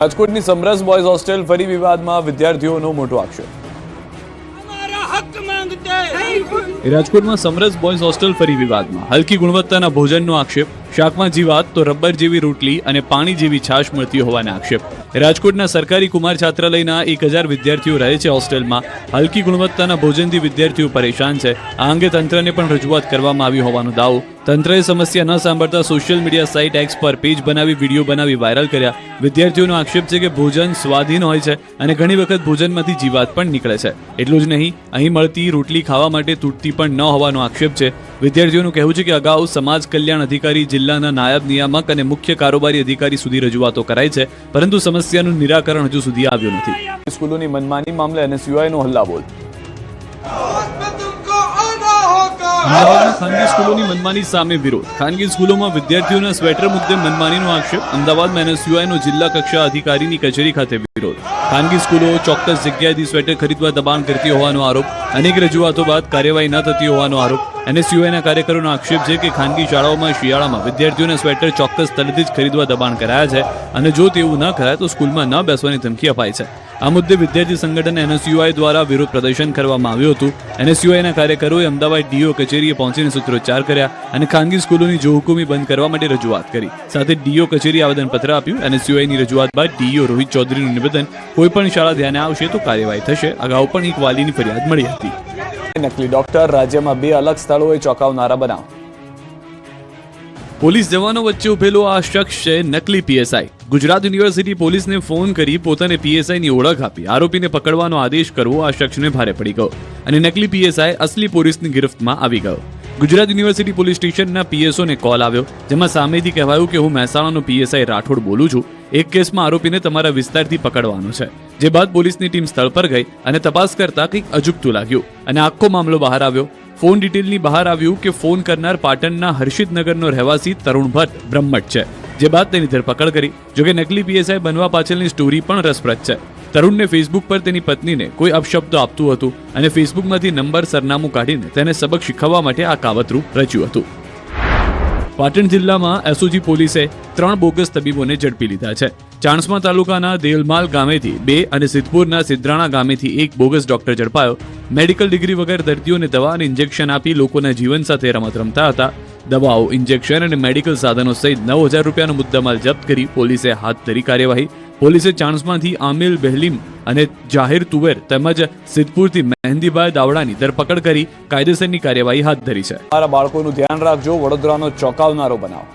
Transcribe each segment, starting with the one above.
રાજકોટની સમરસ boys hostel ફરી વિવાદમાં વિદ્યાર્થીઓનો મોટો આક્ષેપ. રાજકોટમાં સમરસ બોયઝ હોસ્ટેલ ફરી વિવાદમાં. હલકી ગુણવત્તાના ભોજનનો આક્ષેપ, શાકમાં જીવાત તો રબર જેવી રોટલી અને પાણી જેવી છાશ મળતી હોવાના આક્ષેપ. રાજકોટના સરકારી કુમાર છાત્રાલયના 1000 વિદ્યાર્થીઓ રહે છે હોસ્ટેલમાં. હલકી ગુણવત્તાના ભોજનથી વિદ્યાર્થીઓ પરેશાન છે. આ અંગે તંત્રને પણ રજૂઆત કરવામાં આવી હોવાનો દાવો. તંત્રએ સમસ્યા ન સાંભળતા સોશિયલ મીડિયા સાઇટ એક્સ પર પેજ બનાવી વિડીયો બનાવી વાયરલ કર્યા. વિદ્યાર્થીઓનો આક્ષેપ છે કે ભોજન સ્વાદહીન હોય છે અને ઘણી વખત ભોજનમાંથી જીવાત પણ નીકળે છે. એટલું જ નહીં, અહીં મળતી રોટલી ખાવા માટે તૂટતી પણ ન હોવાનો આક્ષેપ છે. વિદ્યાર્થીઓનું કહેવું છે કે અગાઉ સમાજ કલ્યાણ અધિકારી, જિલ્લાના નાયબ નિયામક અને મુખ્ય કારોબારી અધિકારી સુધી રજૂઆતો કરાઈ છે, પરંતુ સમસ્યાનું નિરાકરણ હજુ સુધી આવ્યું નથી. સ્કૂલોની મનમાની મામલે NSUIનો હલ્લાબોલ. અમદાવાદમાં ખાનગી સ્કૂલોની મનમાની સામે વિરોધ. ખાનગી સ્કૂલોમાં વિદ્યાર્થીઓના સ્વેટર મુદ્દે મનમાનીનો આક્ષેપ. અમદાવાદમાં NSUIનો જિલ્લા કક્ષા અધિકારીની કચેરી ખાતે વિરોધ. ખાનગી સ્કૂલો ચોક્કસ જગ્યાએથી સ્વેટર ખરીદવા દબાણ કરતી હોવાનો આરોપ. અનેક રજૂઆતો બાદ કાર્યવાહી ન થતી હોવાનો આરોપ. NSUIના કાર્યકરોનો આક્ષેપ છે કે ખાનગી શાળાઓમાં શિયાળામાં વિદ્યાર્થીઓના સ્વેટર ચોક્કસ સ્થળેથી જ ખરીદવા દબાણ કરાયા છે અને જો તેવું ન કરાય તો સ્કૂલમાં ન બેસવાની ધમકી અપાય છે. આ મુદ્દે વિદ્યાર્થી સંગઠન NSUI દ્વારા વિરોધ પ્રદર્શન કરવામાં આવ્યું હતું. NSUIના કાર્યકરોએ અમદાવાદ DO કચેરીએ પહોંચીને સૂત્રોચ્ચાર કર્યા અને ખાનગી સ્કૂલોની જોહુકમી બંધ કરવા માટે રજૂઆત કરી. સાથે DO કચેરી આવેદનપત્ર આપ્યું. NSUIની રજૂઆત બાદ DO રોહિત ચૌધરીનું નિવેદન, કોઈ પણ શાળા ધ્યાને આવશે તો કાર્યવાહી થશે. અગાઉ પણ એક વાલીની ફરિયાદ મળી હતી. નકલી ડોક્ટર, રાજ્યમાં 2 અલગ સ્થળોએ ચોંકાવનારા બનાવ. પોલીસ જવાનો વચ્ચે ઉભેલો આ શખ્સ છે નકલી PSI. ગુજરાત યુનિવર્સિટી પોલીસને ફોન કરી પોતાને PSIની ઓળખ આપી આરોપીને પકડવાનો આદેશ કરવો આ શખ્સને ભારે પડી ગયો અને નકલી PSI અસલી પોલીસની ગિરફ્તમાં આવી ગયો. ગુજરાત યુનિવર્સિટી પોલીસ સ્ટેશનના PSOને કોલ આવ્યો, જેમાં સામેથી કહેવાયું કે હું મહેસાણાનો PSI રાઠોડ બોલું છું. એક કેસમાં આરોપીને તમારા વિસ્તારથી પકડવાનો છે. જે બાદ પોલીસની ટીમ સ્થળ પર ગઈ અને તપાસ કરતા કંઈક અજુગતું લાગ્યું અને આખો મામલો બહાર આવ્યો. ફોન ડિટેલની બહાર આવ્યું કે ફોન કરનાર પાટણના હર્ષિતનગરનો રહેવાસી તરુણ ભટ્ટ બ્રહ્મટ છે. જે બાદ તેની ધરપકડ કરી. જોકે નકલી PSI બનવા પાછળની સ્ટોરી પણ રસપ્રદ છે. તરુણને ફેસબુક પર તેની પત્નીને કોઈ અપશબ્દો આપતું હતું અને ફેસબુકમાંથી નંબર, સરનામું કાઢીને તેને સબક શીખવવા માટે આ કાવતરું રચ્યું હતું. પાટણ જિલ્લામાં SOG પોલીસે 3 બોગસ તબીબોને ઝડપી લીધા છે. ચાણસ્મા તાલુકાના દેલમાલ ગામેથી 2 અને સિદ્ધપુરના સિદ્રાણા ગામેથી 1 બોગસ ડોક્ટર ઝડપાયો. મેડિકલ ડિગ્રી વગર દર્દીઓને દવા અને ઇન્જેક્શન આપી લોકોના જીવન સાથે રમત રમતા હતા. દવાઓ, ઇન્જેક્શન અને મેડિકલ સાધનો સહિત 9000 રૂપિયાનો મુદ્દામાલ જપ્ત કરી પોલીસે હાથ ધરી કાર્યવાહી. પોલીસે ચાણસ્માથી આમિલ બહેલીમ અને જાહેર તુવેર તેમજ સિદ્ધપુરથી મહેંદીભાઈ દાવડાની ધરપકડ કરી કાયદેસરની કાર્યવાહી હાથ ધરી છે. તમારા બાળકોનું ધ્યાન રાખજો. વડોદરાનો ચોંકાવનારો બનાવ.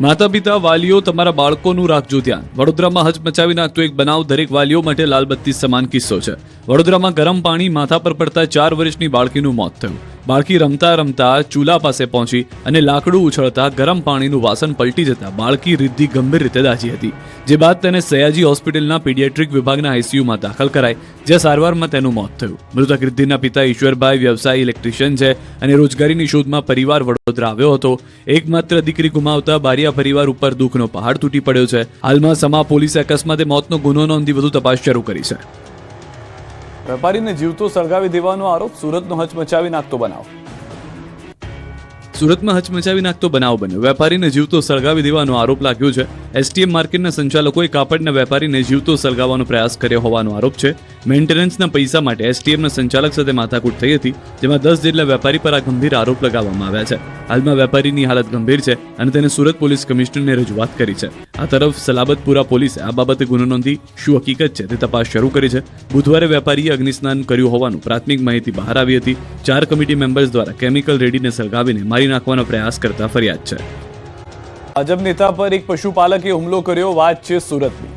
માતા પિતા, વાલીઓ, તમારા બાળકોનું રાખજો ધ્યાન. વડોદરામાં હચમચાવી નાખતો એક બનાવ દરેક વાલીઓ માટે લાલબત્તી સમાન કિસ્સો છે. વડોદરામાં ગરમ પાણી માથા પર પડતા 4 વર્ષની બાળકીનું મોત થયું. બાળકી રમતા રમતા ચૂલા પાસે પહોંચી અને લાકડું ઉછળતા ગરમ પાણીનું વાસણ પલટી જતા બાળકી રિદ્ધિ ગંભીર રીતે દાઝી હતી. જે બાદ તેને સયાજી હોસ્પિટલના પીડિયાટ્રિક વિભાગના ICUમાં દાખલ કરાઈ, જ્યાં સારવારમાં તેનું મોત થયું. મૃતક રિદ્ધિના પિતા ઈશ્વરભાઈ વ્યવસાયી ઇલેક્ટ્રિશિયન છે અને રોજગારીની શોધમાં પરિવાર વડોદરા આવ્યો હતો. એકમાત્ર દીકરી ગુમાવતા બારિયા પરિવાર ઉપર દુઃખનો પહાડ તૂટી પડ્યો છે. હાલમાં સમા પોલીસે અકસ્માતે મોતનો ગુનો નોંધી વધુ તપાસ શરૂ કરી છે. વેપારીને જીવતો સળગાવી દેવાનો આરોપ. સુરતનો હચમચાવી નાખતો બનાવ. સુરતમાં હચમચાવી નાખતો બનાવ બન્યો. વેપારીને જીવતો સળગાવી દેવાનો આરોપ લાગ્યો છે. STM માર્કેટના સંચાલકોએ કાપડના વેપારીને જીવતો સળગાવવાનો પ્રયાસ કર્યો હોવાનો આરોપ છે. મેન્ટેનન્સના પૈસા માટે STMના સંચાલક સાથે માથાકૂટ થઈ હતી, જેમાં 10 જેટલા વેપારી પર આ ગંભીર આરોપ લગાવવામાં આવ્યા છે. હાલમાં વેપારીની હાલત ગંભીર છે અને તેને સુરત પોલીસ કમિશનરને રજૂઆત કરી છે. આ તરફ સલાબતપુરા પોલીસે આ બાબતે ગુનો નોંધી શું હકીકત છે તે તપાસ શરૂ કરી છે. બુધવારે વેપારીએ અગ્નિસ્નાન કર્યું હોવાનું પ્રાથમિક માહિતી બહાર આવી હતી. 4 કમિટી મેમ્બર્સ દ્વારા કેમિકલ રેડીને સળગાવીને મારી નાખવાનો પ્રયાસ કરતા ફરિયાદ છે. ભાજપ નેતા પર એક પશુપાલકે હુમલો કર્યો. વાત છે સુરતની.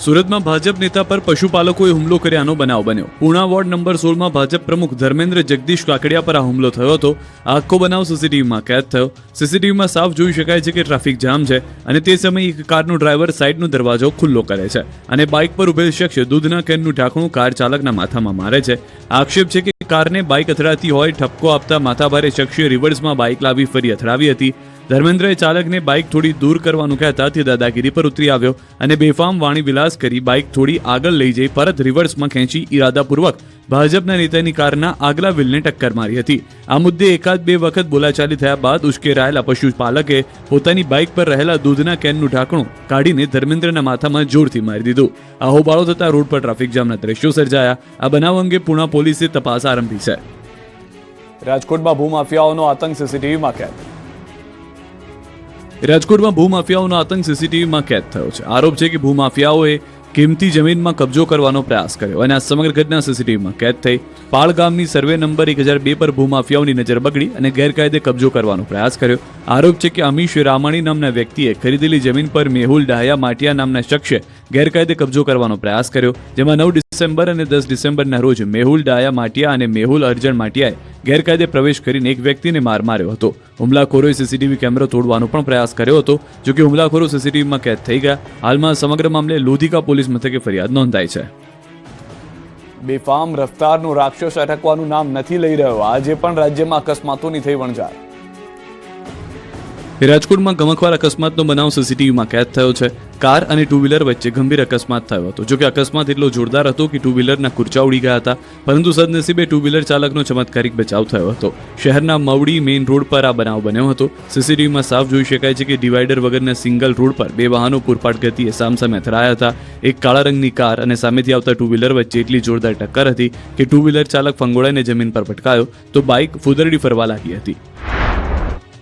સુરતમાં ભાજપ નેતા પર પશુપાલકોએ હુમલો કર્યાનો બનાવ બન્યો. પૂણા વોર્ડ નંબર 16માં ભાજપ પ્રમુખ ધર્મેન્દ્ર જગદીશ કાકડિયા પર આ હુમલો થયો હતો. આખો બનાવ CCTVમાં કેદ થયો. CCTVમાં સાફ જોઈ શકાય છે કે ટ્રાફિક જામ છે અને તે સમયે એક કારનો ડ્રાઈવર સાઈડનો દરવાજો ખુલ્લો કરે છે અને બાઇક પર ઉભેલ શખ્સ દૂધના કેનનું ઢાંકણું કાર ચાલકના માથામાં મારે છે. આક્ષેપ છે કે કારને બાઇક અથડાતી હોય ઠપકો આપતા માથાભારે શખ્સે રિવર્સમાં બાઇક લાવી ફરી અથડાવી હતી. ધર્મેન્દ્રએ ચાલકને બાઇક થોડી દૂર કરવાનું કહેતા તે દાદાગીરી પર ઉતરી આવ્યો અને બેફામ વાણી વિલાસ કરી બાઇક થોડી આગળ લઈ જઈ પરત રિવર્સમાં ખેંચી ઇરાદાપૂર્વક ભાજપના નેતાની કારના આગલા વ્હીલને ટક્કર મારી હતી. આ મુદ્દે એકાદ બે વખત બોલાચાલી થયા બાદ ઉશ્કેરાયેલા પશુપાલકે પોતાની બાઇક પર રહેલા દૂધના કેનનું ઢાંકણું કાઢીને ધર્મેન્દ્રના માથામાં જોરથી મારી દીધું. આ હોબાળો થતા રોડ પર ટ્રાફિક જામના દ્રશ્યો સર્જાયા. આ બનાવ અંગે પુણા પોલીસે તપાસ આરંભી છે. રાજકોટમાં ભૂમાફિયાઓનો આતંક સીસીટીવીમાં કેદ. રાજકોટમાં ભૂમાફિયાઓનો આતંક સીસીટીવીમાં કેદ થયો છે. આરોપ છે કે ભૂમાફિયાઓએ કિંમતી જમીનમાં કબજો કરવાનો પ્રયાસ કર્યો અને આ સમગ્ર ઘટના સીસીટીવીમાં કેદ થઈ. પાળ ગામની સર્વે નંબર 1002 પર ભૂમાફિયાઓની નજર બગડી અને ગેરકાયદે કબજો કરવાનો પ્રયાસ કર્યો. આરોપ છે કે અમીશ રામાણી નામના વ્યક્તિએ ખરીદેલી જમીન પર મેહુલ ડાહયા માટિયા નામના શખ્સે ગેરકાયદે કબજો કરવાનો પ્રયાસ કર્યો, જેમાં 9 ડિસેમ્બર અને 10 ડિસેમ્બરના રોજ મેહુલ ડાહયા માટિયા અને મેહુલ અર્જણ માટિયાએ ગેરકાયદે પ્રવેશ કરીને એક વ્યક્તિને માર માર્યો હતો. હુમલાખોરોએ સીસીટીવી કેમેરો તોડવાનો પણ પ્રયાસ કર્યો હતો, જો કે હુમલાખોરો સીસીટીવીમાં કેદ થઈ ગયા. હાલમાં સમગ્ર મામલે લોધિકા પોલીસ મથકે ફરિયાદ નોંધાઈ છે. બેફામ રફતારનો રાક્ષસ અટકવાનું નામ નથી લઈ રહ્યો. આજે પણ રાજ્યમાં અકસ્માતોની થઈ વણઝાર. રાજકોટમાં ગમખ્વાર અકસ્માતનો બનાવ સીસીટીવીમાં કેદ થયો છે. કાર અને ટુ વ્હીલર વચ્ચે ગંભીર અકસ્માત થયો હતો. જોકે અકસ્માત એટલો જોરદાર હતો કે ટુ વ્હીલરના કુરચા ઉડી ગયા હતા, પરંતુ સદનસીબે ટુ વ્હીલર ચાલકનો ચમત્કારિક બચાવ થયો હતો. શહેરના મવડી મેઇન રોડ પર આ બનાવ બન્યો હતો. સીસીટીવીમાં સાફ જોઈ શકાય છે કે ડિવાઈડર વગરના સિંગલ રોડ પર બે વાહનો પૂરપાટ ગતિએ સામસામે અથડાયા હતા. એક કાળા રંગની કાર અને સામેથી આવતા ટુ વ્હીલર વચ્ચે એટલી જોરદાર ટક્કર હતી કે ટુ વ્હીલર ચાલક ફંગોળાઈને જમીન પર પટકાયો તો બાઇક ફૂદરડી ફરવા લાગી હતી.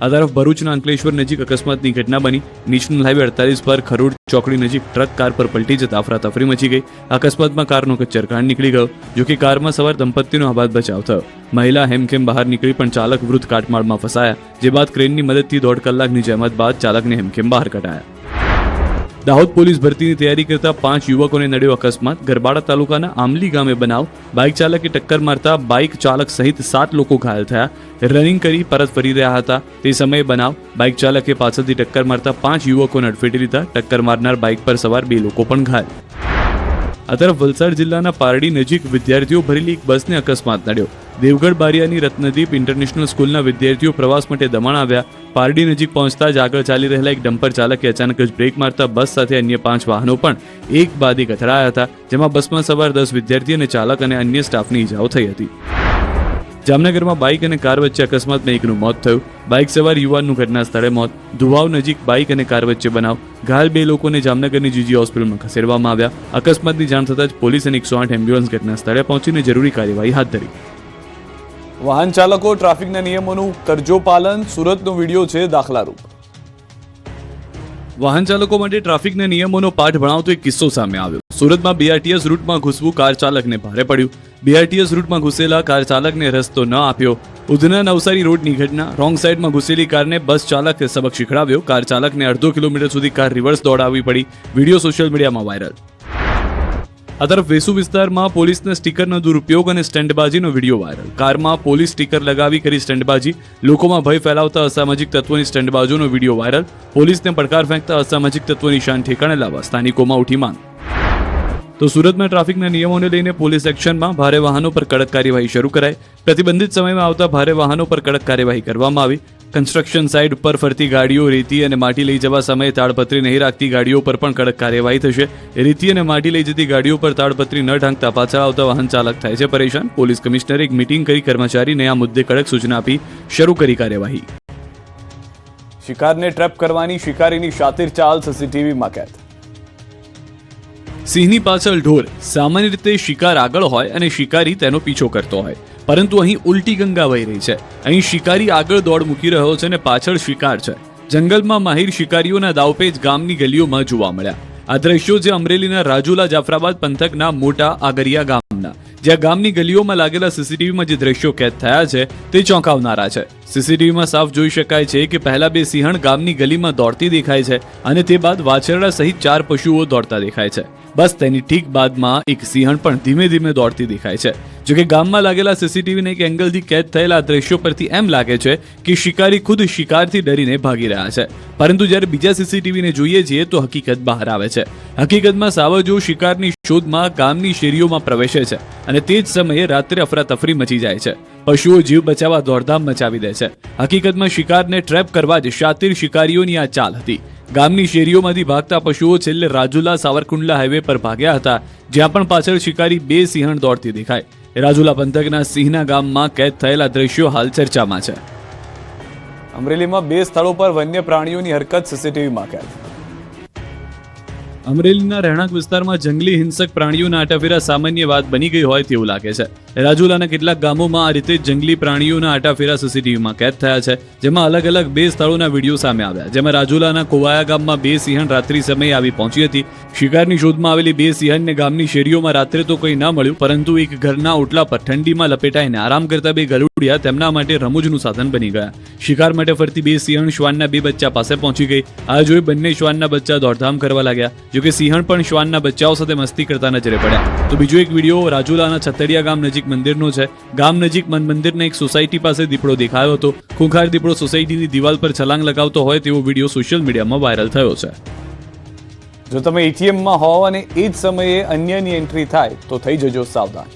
આ તરફ ભરૂચના અંકલેશ્વર નજીક અકસ્માતની ઘટના બની. નેશનલ હાઈવે 48 પર ખરોડ ચોકડી નજીક ટ્રક કાર પર પલટી જતા અફરાતફરી મચી ગઈ. અકસ્માતમાં કારનો કચ્ચરકાંડ નીકળી ગયો, જો કે કારમાં સવાર દંપતીનો આબાદ બચાવ થયો. મહિલા હેમખેમ બહાર નીકળી પણ ચાલક વૃદ્ધ કાટમાળમાં ફસાયા, જે બાદ ક્રેનની મદદથી 1.5 કલાકની જહેમત બાદ ચાલકને હેમખેમ બહાર કઢાયા. દાહોદ પોલીસ ભરતીની તૈયારી કરતા 5 યુવકોને નડ્યો અકસ્માત. ગરબાડા તાલુકાના આમલી ગામે બનાવ. બાઇક ચાલકે ટક્કર મારતા બાઇક ચાલક સહિત 7 લોકો ઘાયલ થયા. રનિંગ કરી પરત ફરી રહ્યા હતા તે સમયે બનાવ. બાઇક ચાલકે પાછળથી ટક્કર મારતા 5 યુવકોને અડફેટી લીધા. ટક્કર મારનાર બાઇક પર સવાર 2 લોકો પણ ઘાયલ. આ તરફ વલસાડ જિલ્લાના પારડી નજીક વિદ્યાર્થીઓ ભરેલી એક બસને અકસ્માત નડ્યો. દેવગઢ બારિયાની રત્નદીપ ઇન્ટરનેશનલ સ્કૂલના વિદ્યાર્થીઓ પ્રવાસ માટે દમણ આવ્યા. પારડી નજીક પહોંચતા જ આગળ ચાલી રહેલા એક ડમ્પર ચાલકે અચાનક જ બ્રેક મારતા બસ સાથે અન્ય 5 વાહનો પણ એક બાદ એક અથડાયા હતા, જેમાં બસમાં સવાર 10 વિદ્યાર્થી અને ચાલક અને અન્ય સ્ટાફની ઈજાઓ થઈ હતી. જામનગરમાં બાઇક અને કાર વચ્ચે અકસ્માતમાં એકનું મોત થયું. બાઇક સવાર યુવાનનું ઘટના સ્થળે મોત. ધુવાવ નજીક બાઇક અને કાર વચ્ચે બનાવ. ઘાયલ 2 લોકોને જામનગરની જીજી હોસ્પિટલમાં ખસેડવામાં આવ્યા. અકસ્માતની જાણ થતાં જ પોલીસ અને 108 એમ્બ્યુલન્સ ઘટના સ્થળે પહોંચીને જરૂરી કાર્યવાહી હાથ ધરી. વાહન ચાલકો ટ્રાફિકના નિયમોનું કરજો પાલન. સુરતનો વિડીયો છે દાખલારૂપ. વાહન ચાલકો માટે ટ્રાફિકના નિયમોનો પાઠ ભણાવતો એક કિસ્સો સામે આવ્યો. સુરતમાં BRTS રૂટમાં ઘૂસવું કાર ચાલકને ભારે પડ્યું. BRTS રૂટમાં ઘૂસેલા કાર ચાલકને રસ્તો ન આપ્યો. ઉધના નવસારી રોડની ઘટના. રોંગ સાઈડમાં ઘૂસેલી કારને બસ ચાલકે સબક શીખડાવ્યો. કાર ચાલકને અડધો કિલોમીટર સુધી કાર રિવર્સ દોડાવવી પડી. વિડીયો સોશિયલ મીડિયામાં વાયરલ. આ તરફ વેસુ વિસ્તારમાં પોલીસના સ્ટીકરનો દુરુપયોગ અને સ્ટંટબાજીનો વિડીયો વાયરલ. કારમાં પોલીસ સ્ટીકર લગાવી કરી સ્ટંટબાજી. લોકોમાં ભય ફેલાવતા અસામાજિક તત્વોની સ્ટંટબાજીનો વિડીયો વાયરલ. પોલીસને પડકાર ફેંકતા અસામાજિક તત્વોની શાન ઠેકાણે લાવવા સ્થાનિકોમાં ઉઠી માંગ. તો સુરતમાં ટ્રાફિકના નિયમોને લઈને પોલીસ એક્શનમાં. ભારે વાહનો પર કડક કાર્યવાહી શરૂ કરાઈ. પ્રતિબંધિત સમયમાં આવતા ભારે વાહનો પર કડક કાર્યવાહી કરવામાં આવી. કન્સ્ટ્રક્શન સાઇટ પર ફરતી ગાડીઓ, રેતી અને માટી લઈ જવા સમયે તાડપત્રી નહીં રાખતી ગાડીઓ પર પણ કડક કાર્યવાહી થશે. રેતી અને માટી લઈ જતી ગાડીઓ પર તાડપત્રી ન ઢાંકતા પાછળ આવતા વાહન ચાલક થાય છે પરેશાન. પોલીસ કમિશનરે એક મીટિંગ કરી કર્મચારીને આ મુદ્દે કડક સૂચના આપી શરૂ કરી કાર્યવાહી. શિકારને ટ્રેપ કરવાની શિકારીની શાતિર ચાલ સીસીટીવીમાં કેદ. સિંહની પાછળ ઢોર. સામાન્ય રીતે શિકાર આગળ હોય અને શિકારી તેનો પીછો કરતો હોય, પરંતુ અહીં ઉલટી ગંગા વહી રહી છે. અહીં શિકારી આગળ દોડ મૂકી રહ્યો છે અને પાછળ શિકાર છે. જંગલમાં માહિર શિકારીઓના દાવપેચ ગામની ગલીઓમાં જોવા મળ્યા. આ દ્રશ્યો જે અમરેલીના રાજુલા જાફરાબાદ પંથકના મોટા આગરિયા ગામના, જ્યાં ગામની ગલીઓમાં લાગેલા સીસીટીવીમાં જે દ્રશ્યો કેદ થયા છે તે ચોંકાવનારા છે. સીસીટીવીમાં સાફ જોઈ શકાય છે કે પહેલા 2 સિંહણ ગામની ગલીમાં દોડતી દેખાય છે અને તે બાદ વાછરડા સહિત 4 પશુઓ દોડતા દેખાય છે. બસ તેની ઠીક બાદમાં એક સિંહણ પણ ધીમે ધીમે દોડતી દેખાય છે. જોકે ગામમાં લાગેલા સીસીટીવીના એક એંગલથી કેદ થયેલા દ્રશ્યો પરથી એમ લાગે છે કે શિકારી ખુદ શિકારથી ડરીને ભાગી રહ્યા છે, પરંતુ જ્યારે બીજા સીસીટીવીને જોઈએ છીએ તો હકીકત બહાર આવે છે. હકીકતમાં સાવજો શિકારની શોધમાં ગામની શેરીઓમાં પ્રવેશે છે અને તે જ સમયે રાત્રે અફરાતફરી મચી જાય છે. પશુઓ જીવ બચાવવા દોડધામ મચાવી દે છે. હકીકતમાં શિકારને ટ્રેપ કરવા જ શાતિર શિકારીઓની આ ચાલ હતી. ગામની શેરીઓમાંથી ભાગતા પશુઓ છેલ્લે રાજુલા સાવરકુંડલા હાઈવે પર ભાગ્યા હતા, જ્યાં પણ પાછળ શિકારી 2 સિંહણ દોડતી દેખાય. રાજુલા પંથકના સિંહના ગામમાં કેદ થયેલા દ્રશ્યો હાલ ચર્ચામાં છે. અમરેલીમાં 2 સ્થળો પર વન્ય પ્રાણીઓની હરકત સીસીટીવીમાં કેદ. અમરેલીના રહેણાંક વિસ્તારમાં જંગલી હિંસક પ્રાણીઓના આટાફેરા સામાન્ય વાત બની ગઈ હોય તેવું લાગે છે. રાજુલાના કેટલાક ગામોમાં આ રીતે જંગલી પ્રાણીઓના આટાફેરા સીસીટીવીમાં કેદ થયા છે, જેમાં અલગ અલગ 2 સ્થળોના વિડીયો સામે આવ્યા. જેમાં રાજુલાના કોવાયા ગામમાં 2 સિંહણ રાત્રિ સમયે આવી પહોંચી હતી. શિકારની શોધમાં આવેલી 2 સિંહણને ગામની શેરીઓમાં રાત્રે તો કંઈ ના મળ્યું, પરંતુ એક ઘરના ઓટલા પર ઠંડીમાં લપેટાઈને આરામ કરતા 2 ગરુડિયા તેમના માટે રમૂજનું સાધન બની ગયા. શિકાર માટે ફરતી 2 સિંહણ શ્વાનના 2 બચ્ચા પાસે પહોંચી ગઈ. આ જોઈ બંને શ્વાનના બચ્ચા દોડધામ કરવા લાગ્યા. જોકે સિંહણ પણ શ્વાનના બચ્ચાઓ સાથે મસ્તી કરતા નજરે પડ્યા. તો બીજો એક વિડીયો રાજુલાના છતડિયા ગામ નજીક મંદિરનો છે. ગામ નજીક મંદિરના એક સોસાયટી પાસે દીપડો દેખાયો હતો. ખૂંખાર દીપડો સોસાયટીની દિવાલ પર છલાંગ લગાવતો હોય તેવો વિડીયો સોશિયલ મીડિયામાં વાયરલ થયો છે. જો તમે એટીએમમાં હોવ અને એ જ સમયે અન્યની એન્ટ્રી થાય તો થઈ જજો સાવધાન.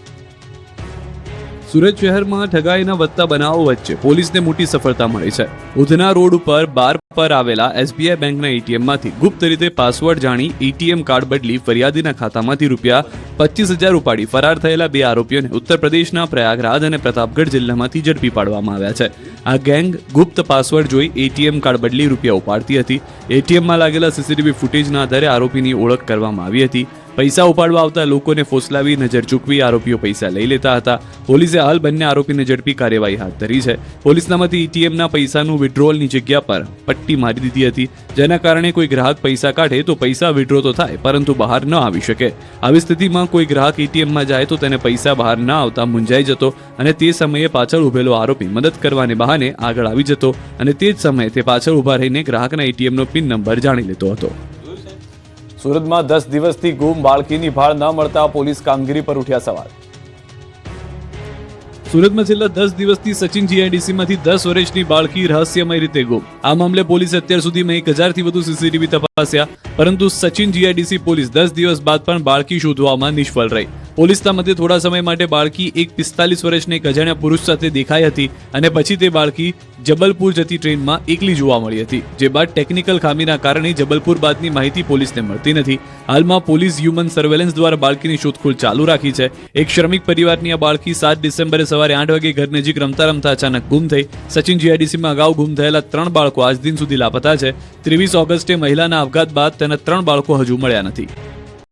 સુરત શહેરમાં ઠગાઈના વધતા બનાવો વચ્ચે પોલીસને મોટી સફળતા મળી છે. ઉધના રોડ ઉપર 12 પર આવેલા એસબીઆઈ બેંકના એટીએમમાંથી ગુપ્ત રીતે પાસવર્ડ જાણી એટીએમ કાર્ડ બદલી ફરિયાદીના ખાતામાંથી રૂપિયા 25,000 ઉપાડી ફરાર થયેલા 2 આરોપીઓને ઉત્તર પ્રદેશના પ્રયાગરાજ અને પ્રતાપગઢ જિલ્લામાંથી ઝડપી પાડવામાં આવ્યા છે. આ ગેંગ ગુપ્ત પાસવર્ડ જોઈ એટીએમ કાર્ડ બદલી રૂપિયા ઉપાડતી હતી. એટીએમમાં લાગેલા સીસીટીવી ફૂટેજના આધારે આરોપીની ઓળખ કરવામાં આવી હતી. પૈસા ઉપાડવા આવતા લોકોને ફોસલાવી નજર ચૂકવી આરોપીઓ પૈસા લઈ લેતા હતા. પોલીસે હાલ બંને આરોપીને ઝડપી કાર્યવાહી હાથ ધરી છે. પોલીસના મતે એટીએમના પૈસાનું વિડ્રોલની જગ્યા પર પટ્ટી મારી દીધી હતી, જેના કારણે કોઈ ગ્રાહક પૈસા કાઢે તો પૈસા વિડ્રો તો થાય, પરંતુ બહાર ન આવી શકે. આવી સ્થિતિમાં કોઈ ગ્રાહક એટીએમમાં જાય તો તેને પૈસા બહાર ન આવતા મૂંઝાઈ જતો અને તે સમયે પાછળ ઉભેલો આરોપી મદદ કરવાને બહાને આગળ આવી જતો અને તે જ સમયે તે પાછળ ઉભા રહીને ગ્રાહકના એટીએમનો પિન નંબર જાણી લેતો હતો. સુરતમાં 10 દિવસથી ગુમ બાળકીની ભાળ ન મળતા પોલીસ કામગીરી પર ઉઠ્યા સવાલ. સુરતમાં છેલ્લા 10 દિવસથી સચિન જીઆઈડીસીમાંથી 10 વર્ષની બાળકી રહસ્યમય રીતે ગુમ. આ મામલે પોલીસે અત્યાર સુધીમાં 1000થી વધુ સીસીટીવી તપાસ્યા, પરંતુ સચિન જીઆઈડીસી પોલીસ 10 દિવસ બાદ પણ બાળકી શોધવામાં નિષ્ફળ રહી. પોલીસના મતે થોડા સમય માટે બાળકી એક 45 વર્ષના એક અજાણ્યા પુરુષ સાથે દેખાઈ હતી અને પછી તે બાળકી જબલપુર જતી ટ્રેનમાં એકલી જોવા મળી હતી. જે બાદ ટેકનિકલ ખામીના કારણે જબલપુર બાદની માહિતી પોલીસને મળતી નથી. હાલમાં પોલીસ હ્યુમન સર્વેલન્સ દ્વારા બાળકીની શોધખોળ ચાલુ રાખી છે. એક શ્રમિક પરિવારની આ બાળકી 7 ડિસેમ્બરે સવારે 8 વાગે ઘર નજીક રમતા રમતા અચાનક ગુમ થઈ. સચિન જીઆઈડીસીમાં અગાઉ ગુમ થયેલા 3 બાળકો આજ દિન સુધી લાપતા છે. 23 ઓગસ્ટે મહિલાના આપઘાત બાદ તેના 3 બાળકો હજુ મળ્યા નથી.